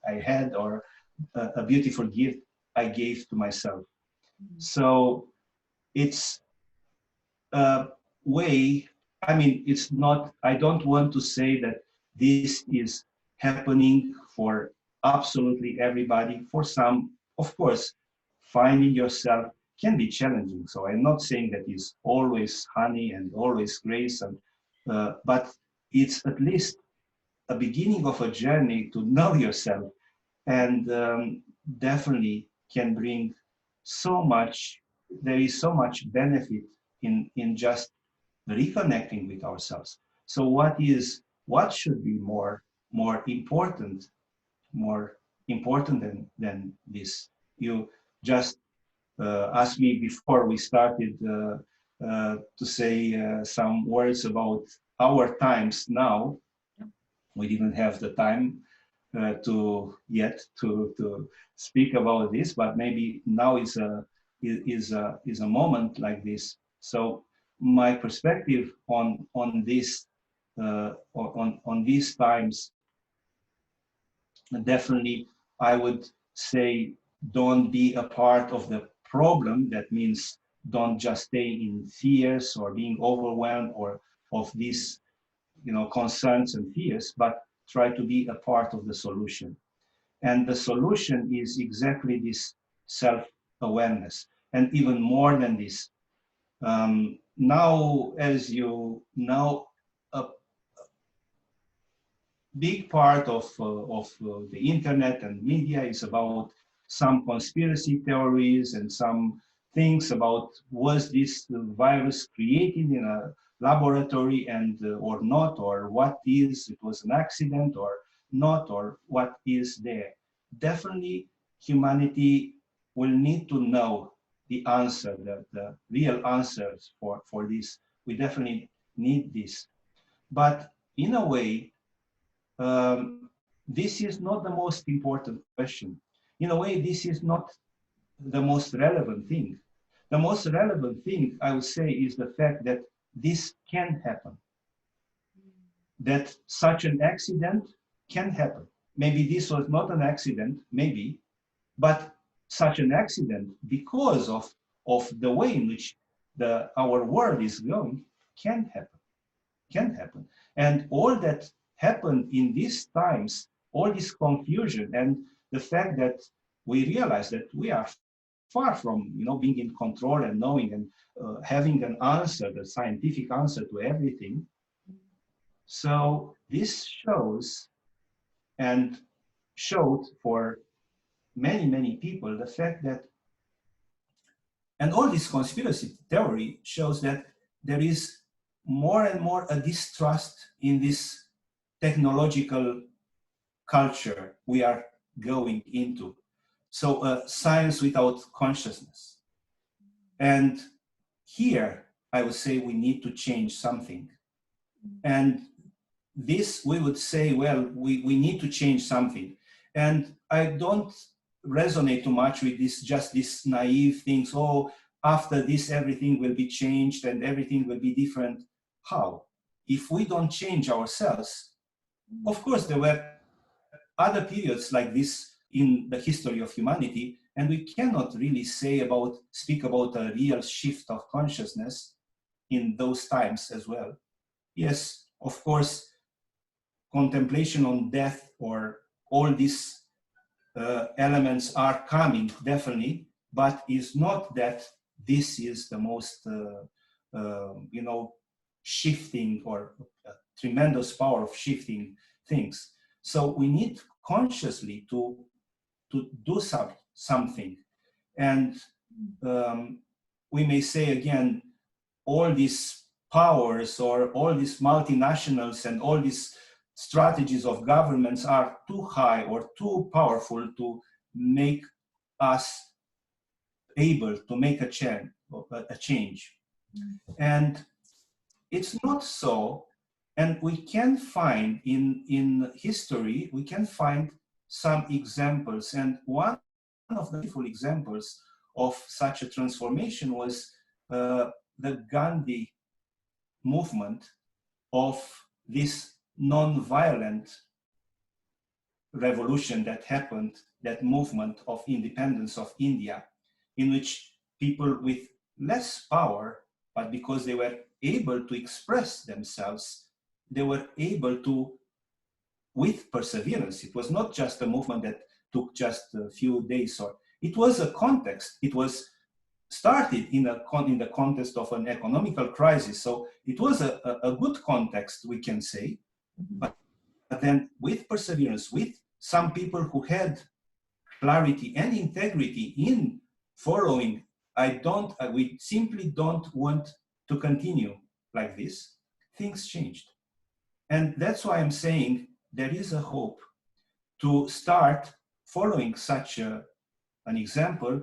Speaker 2: I had, or a beautiful gift I gave to myself. So it's a way, I mean, it's not, I don't want to say that this is happening for absolutely everybody. For some, of course, finding yourself can be challenging. So I'm not saying that it's always honey and always grace, and but it's at least a beginning of a journey to know yourself, and definitely can bring so much. There is so much benefit in just reconnecting with ourselves. So what should be more important, than this? You just asked me before we started to say some words about our times now. We didn't have the time to speak about this, but maybe now is a moment like this. So my perspective on this on these times, definitely I would say, don't be a part of the problem. That means don't just stay in fears or being overwhelmed or of these concerns and fears, but try to be a part of the solution. And the solution is exactly this self-awareness. And even more than this, now, as you know, a big part of the internet and media is about some conspiracy theories and some things about was this virus created in a laboratory and or not, or what is, it was an accident or not, or what is there. Definitely humanity will need to know the answer, the real answers for this. We definitely need this. But in a way, this is not the most important question. In a way, this is not the most relevant thing. The most relevant thing, I would say, is the fact that this can happen, that such an accident can happen. Maybe this was not an accident, maybe, but such an accident, because of the way in which our world is going, can happen. Can happen. And all that happened in these times, all this confusion and the fact that we realize that we are far from being in control and knowing and having an answer, the scientific answer to everything. So this shows and showed for many, many people the fact that, and all this conspiracy theory shows that there is more and more a distrust in this technological culture we are going into. So science without consciousness. And here, I would say we need to change something. And this, we would say, well, we need to change something. And I don't resonate too much with this, just this naive things, oh, after this, everything will be changed and everything will be different. How? If we don't change ourselves, of course, there were other periods like this in the history of humanity, and we cannot really speak about a real shift of consciousness in those times as well. Yes, of course, contemplation on death or all these elements are coming, definitely, but it's not that this is the most, shifting or tremendous power of shifting things. So we need consciously to do something. And we may say again, all these powers or all these multinationals and all these strategies of governments are too high or too powerful to make us able to make a change. And it's not so. And we can find in history, we can find some examples. And one of the beautiful examples of such a transformation was the Gandhi movement of this non-violent revolution that happened, that movement of independence of India, in which people with less power, but because they were able to express themselves, they were able to, with perseverance. It was not just a movement that took just a few days, or it was a context. It was started in the context of an economical crisis. So it was a good context, we can say, but then with perseverance, with some people who had clarity and integrity in following, we simply don't want to continue like this, things changed. And that's why I'm saying there is a hope to start following such an example,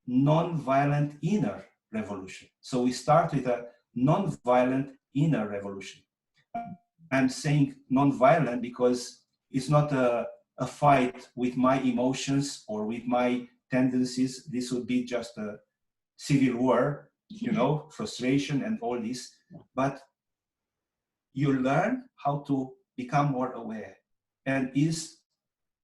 Speaker 2: non-violent inner revolution. So we start with a non-violent inner revolution. I'm saying non-violent because it's not a fight with my emotions or with my tendencies. This would be just a civil war, frustration and all this. But you learn how to become more aware, and is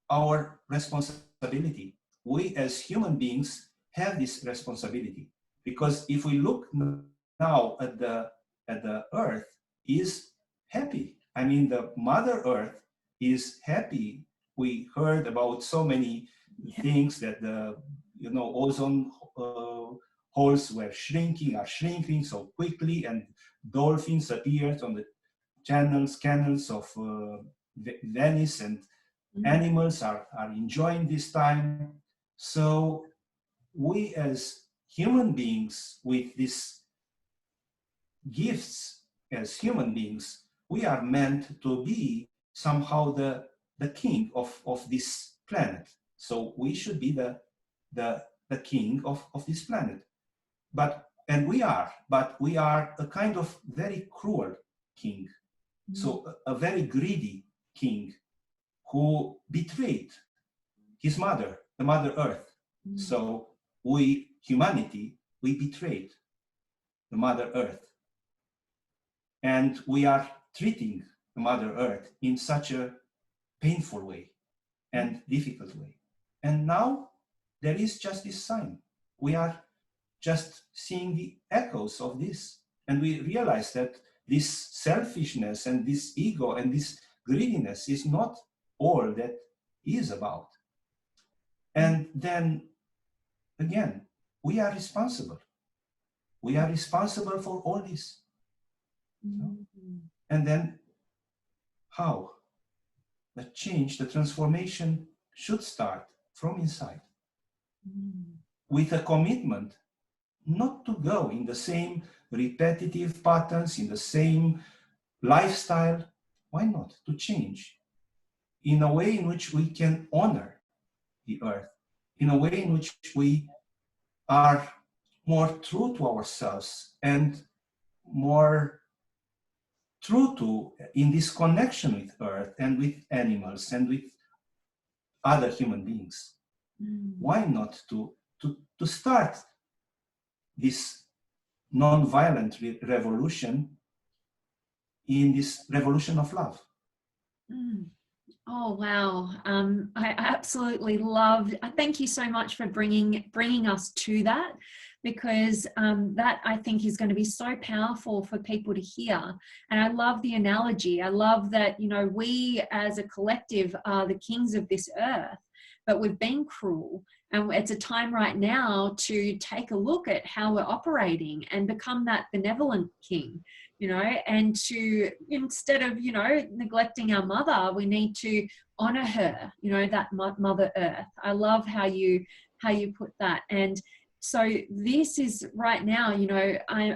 Speaker 2: our responsibility. We as human beings have this responsibility, because if we look now at the earth is happy. I mean, the Mother Earth is happy we heard about so many things that the ozone holes are shrinking so quickly, and dolphins appeared on the canals of Venice, and animals are enjoying this time. So we as human beings with these gifts, as human beings, we are meant to be somehow the king of this planet. So we should be the king of this planet. And we are a kind of very cruel king. So a very greedy king who betrayed his mother, the Mother Earth. So we, humanity, we betrayed the Mother Earth. And we are treating the Mother Earth in such a painful way and difficult way. And now there is just this sign. We are just seeing the echoes of this. And we realize that this selfishness and this ego and this greediness is not all that is about. And then again, we are responsible. We are responsible for all this. And then how? The change, the transformation should start from inside. With a commitment not to go in the same repetitive patterns, in the same lifestyle. Why not? To change in a way in which we can honor the earth, in a way in which we are more true to ourselves and more true to in this connection with earth and with animals and with other human beings. Why not to start this non-violent revolution in this revolution of love?
Speaker 1: Oh wow! I absolutely loved. Thank you so much for bringing us to that, because that I think is going to be so powerful for people to hear. And I love the analogy. I love that we as a collective are the kings of this earth, but we've been cruel, and it's a time right now to take a look at how we're operating and become that benevolent king. And to, instead of, neglecting our mother, we need to honor her, that Mother Earth. I love how you put that. And so this is right now,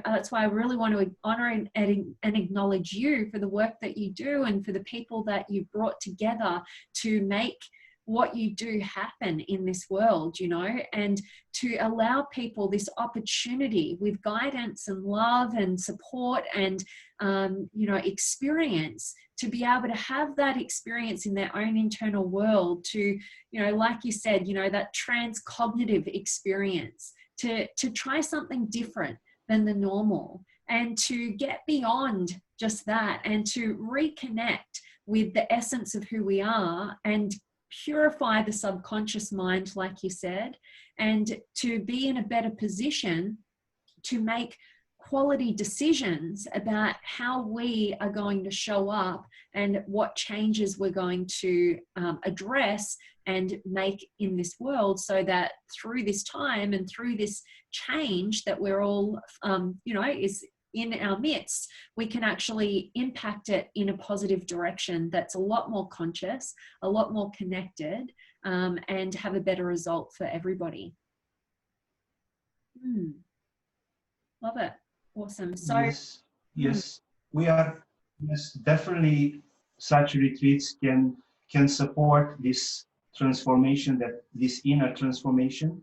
Speaker 1: that's why I really want to honor and acknowledge you for the work that you do and for the people that you've brought together to make what you do happen in this world, and to allow people this opportunity with guidance and love and support and, experience, to be able to have that experience in their own internal world, to, like you said, that transcognitive experience, to try something different than the normal, and to get beyond just that and to reconnect with the essence of who we are and purify the subconscious mind, like you said, and to be in a better position to make quality decisions about how we are going to show up and what changes we're going to address and make in this world, so that through this time and through this change that we're all, is in our midst, we can actually impact it in a positive direction that's a lot more conscious, a lot more connected, and have a better result for everybody. Love it. Awesome. So
Speaker 2: yes, we are, yes, definitely such retreats can support this transformation, that this inner transformation,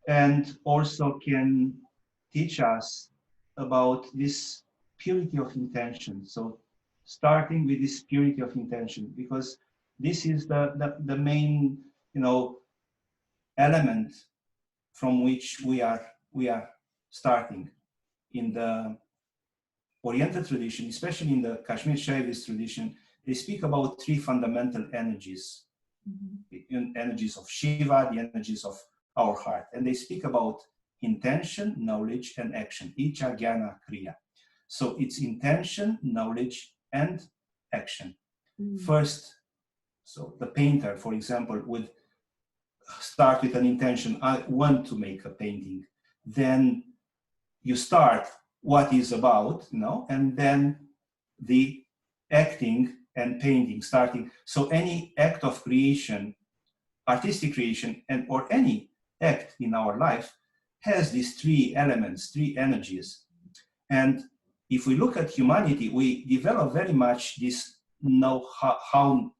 Speaker 2: and also can teach us about this purity of intention. So starting with this purity of intention, because this is the main element from which we are starting. In the Oriental tradition, especially in the Kashmir Shaivis tradition, they speak about three fundamental energies. The energies of Shiva, the energies of our heart. And they speak about intention, knowledge, and action. Icha, Jnana, Kriya. So it's intention, knowledge, and action. First, So the painter, for example, would start with an intention, I want to make a painting. Then you start what is about, and then the acting and painting starting. So any act of creation, artistic creation, and or any act in our life has these three elements, three energies. And if we look at humanity, we develop very much this know how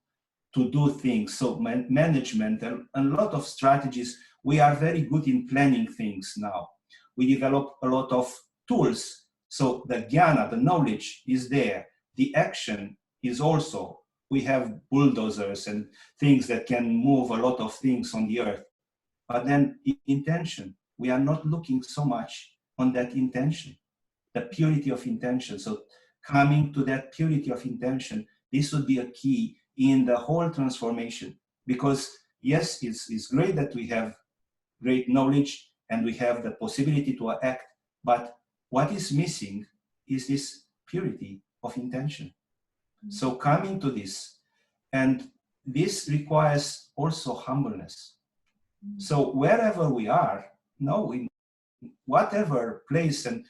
Speaker 2: to do things. So management and a lot of strategies. We are very good in planning things now. We develop a lot of tools. So the jnana, the knowledge is there. The action is also, we have bulldozers and things that can move a lot of things on the earth. But then intention, we are not looking so much on that intention, the purity of intention. So coming to that purity of intention, this would be a key in the whole transformation. Because yes, it's great that we have great knowledge and we have the possibility to act, but what is missing is this purity of intention. Mm-hmm. So coming to this, and this requires also humbleness. Mm-hmm. So wherever we are, in whatever place, and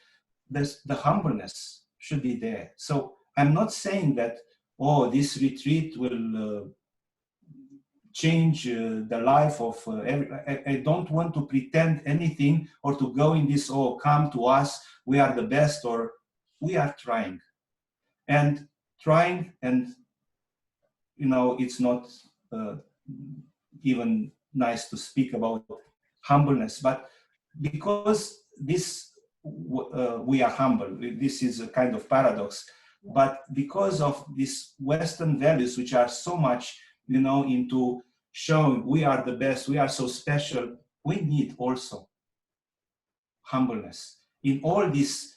Speaker 2: the humbleness should be there. So I'm not saying that, this retreat will change the life of I don't want to pretend anything or to go in this, come to us, we are the best, or we are trying. And it's not even nice to speak about humbleness, but because this we are humble, this is a kind of paradox, but because of these Western values, which are so much into showing we are the best, we are so special, we need also humbleness. In all this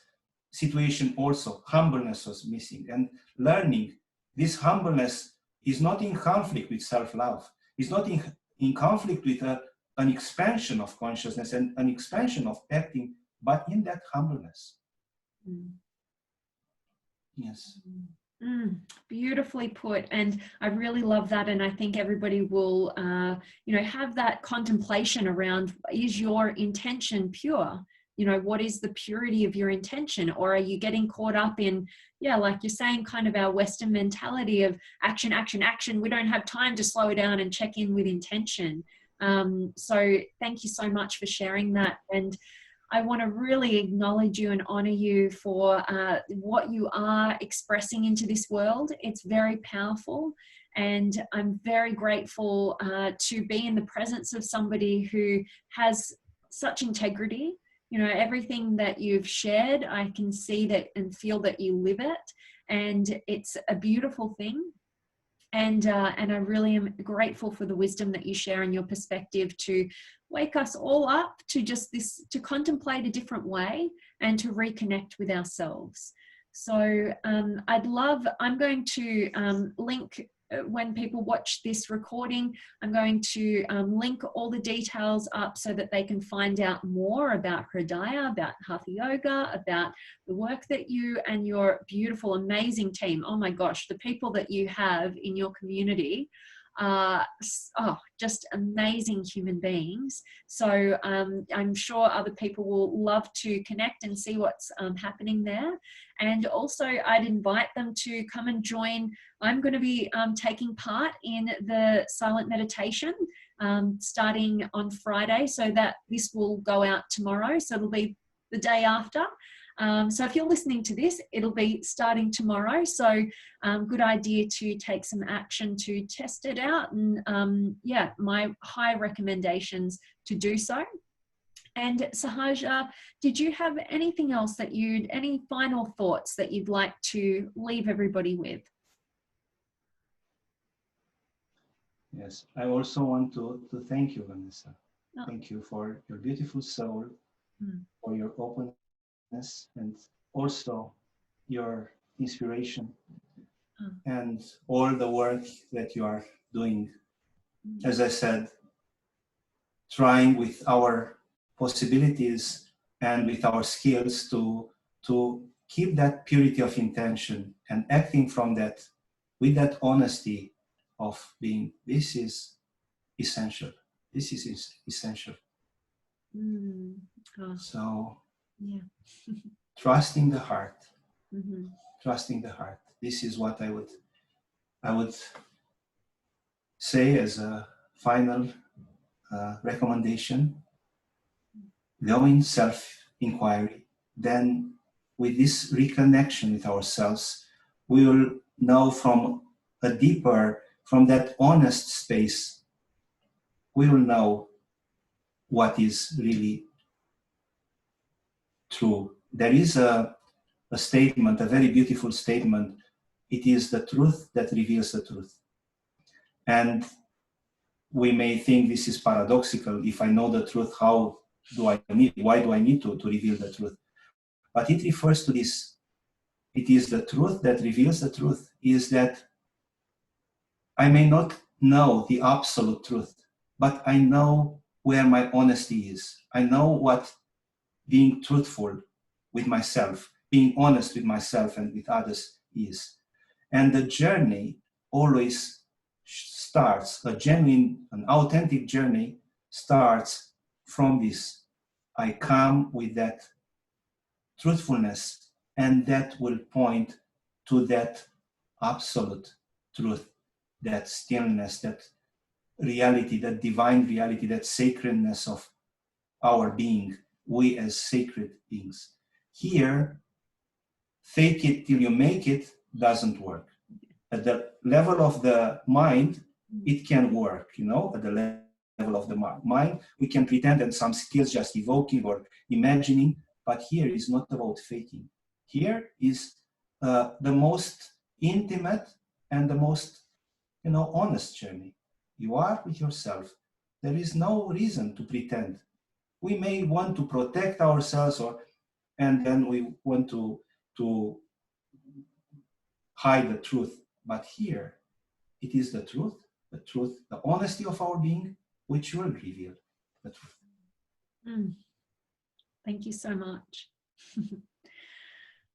Speaker 2: situation also, humbleness was missing. And learning this humbleness is not in conflict with self-love. It's not in conflict with an expansion of consciousness and an expansion of acting, but in that humbleness. Mm. Yes.
Speaker 1: Beautifully put. And I really love that. And I think everybody will, have that contemplation around, is your intention pure? What is the purity of your intention? Or are you getting caught up in, like you're saying, kind of our Western mentality of action, action, action. We don't have time to slow down and check in with intention. So thank you so much for sharing that. And I want to really acknowledge you and honor you for what you are expressing into this world. It's very powerful. And I'm very grateful to be in the presence of somebody who has such integrity. Everything that you've shared, I can see that and feel that you live it. And it's a beautiful thing. And I really am grateful for the wisdom that you share and your perspective to wake us all up to just this, to contemplate a different way and to reconnect with ourselves. So I'm going to link, when people watch this recording, I'm going to link all the details up so that they can find out more about Hridaya, about Hatha Yoga, about the work that you and your beautiful, amazing team, oh my gosh, the people that you have in your community are just amazing human beings. So I'm sure other people will love to connect and see what's happening there. And also I'd invite them to come and join. I'm going to be taking part in the silent meditation starting on Friday, so that this will go out tomorrow. So it'll be the day after. So if you're listening to this, it'll be starting tomorrow. So good idea to take some action to test it out. And my high recommendations to do so. And Sahaja, did you have anything else any final thoughts that you'd like to leave everybody with?
Speaker 2: Yes, I also want to thank you, Vanessa. Oh. Thank you for your beautiful soul, for your openness, and also your inspiration and all the work that you are doing. As I said, trying with our possibilities and with our skills to keep that purity of intention and acting from that, with that honesty, of being. This is essential. This is essential.
Speaker 1: Oh,
Speaker 2: So
Speaker 1: yeah.
Speaker 2: trusting the heart.
Speaker 1: Mm-hmm.
Speaker 2: Trusting the heart. This is what I would say as a final recommendation. Knowing self-inquiry, then with this reconnection with ourselves, we will know from a deeper, from that honest space, we will know what is really true. There is a statement, a very beautiful statement. It is the truth that reveals the truth. And we may think this is paradoxical. If I know the truth, why do I need to reveal the truth? But it refers to this. It is the truth that reveals the truth, is that I may not know the absolute truth, but I know where my honesty is. I know what being truthful with myself, being honest with myself and with others is. And the journey always starts, a genuine, an authentic journey starts from this. I come with that truthfulness, and that will point to that absolute truth, that stillness, that reality, that divine reality, that sacredness of our being, we as sacred beings. Here, fake it till you make it doesn't work. At the level of the mind, it can work, at the level of the mind, we can pretend that some skills just evoking or imagining, but here is not about faking. Here is the most intimate and the most, honest journey. You are with yourself. There is no reason to pretend. We may want to protect ourselves, and then we want to hide the truth. But here, it is the truth, the honesty of our being, which will reveal the truth.
Speaker 1: Thank you so much.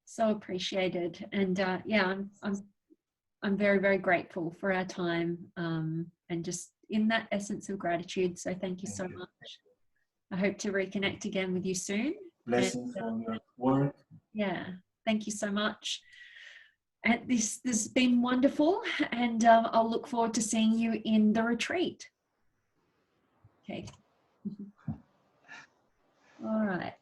Speaker 1: So appreciated. And yeah, I'm very, very grateful for our time, and just in that essence of gratitude. So thank you so much. I hope to reconnect again with you soon.
Speaker 2: Blessings from your work.
Speaker 1: Yeah, thank you so much. And this has been wonderful, and I'll look forward to seeing you in the retreat. Okay. All right.